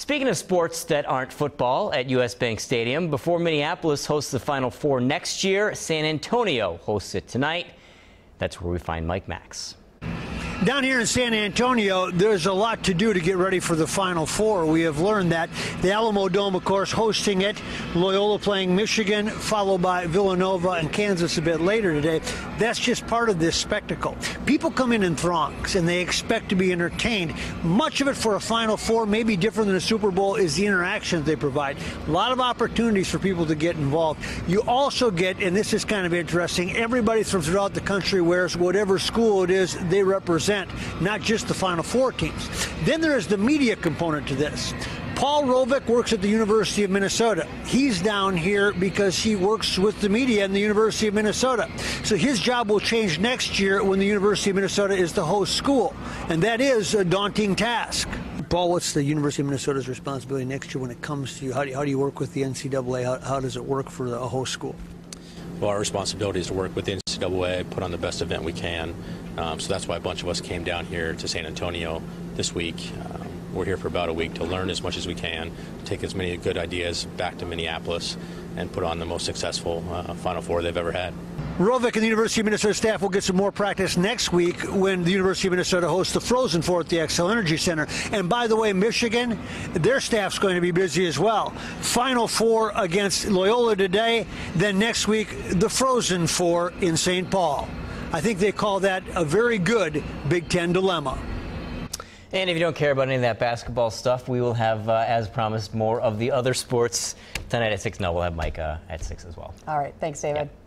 Speaking of sports that aren't football at US Bank Stadium, before Minneapolis hosts the Final Four next year, San Antonio hosts it tonight. That's where we find Mike Max. Down here in San Antonio, there's a lot to do to get ready for the Final Four. We have learned that. The Alamo Dome, of course, hosting it. Loyola playing Michigan, followed by Villanova and Kansas a bit later today. That's just part of this spectacle. People come in throngs, and they expect to be entertained. Much of it for a Final Four, maybe different than a Super Bowl, is the interactions they provide. A lot of opportunities for people to get involved. You also get, and this is kind of interesting, everybody from throughout the country wears whatever school it is they represent, not just the Final Four teams. Then there is the media component to this. Paul Rovick works at the University of Minnesota. He's down here because he works with the media in the University of Minnesota. So his job will change next year when the University of Minnesota is the host school. And that is a daunting task. Paul, what's the University of Minnesota's responsibility next year when it comes to you? How do you work with the NCAA? How does it work for a host school? Well, our responsibility is to work with the NCAA, put on the best event we can. So that's why a bunch of us came down here to San Antonio this week. We're here for about a week to learn as much as we can, take as many good ideas back to Minneapolis, and put on the most successful Final Four they've ever had. Rovick and the University of Minnesota staff will get some more practice next week when the University of Minnesota hosts the Frozen Four at the Xcel Energy Center. And by the way, Michigan, their staff's going to be busy as well. Final Four against Loyola today, then next week the Frozen Four in St. Paul. I think they call that a very good Big Ten dilemma. And if you don't care about any of that basketball stuff, we will have, as promised, more of the other sports tonight at 6. No, we'll have Mike at 6 as well. All right. Thanks, David. Yeah.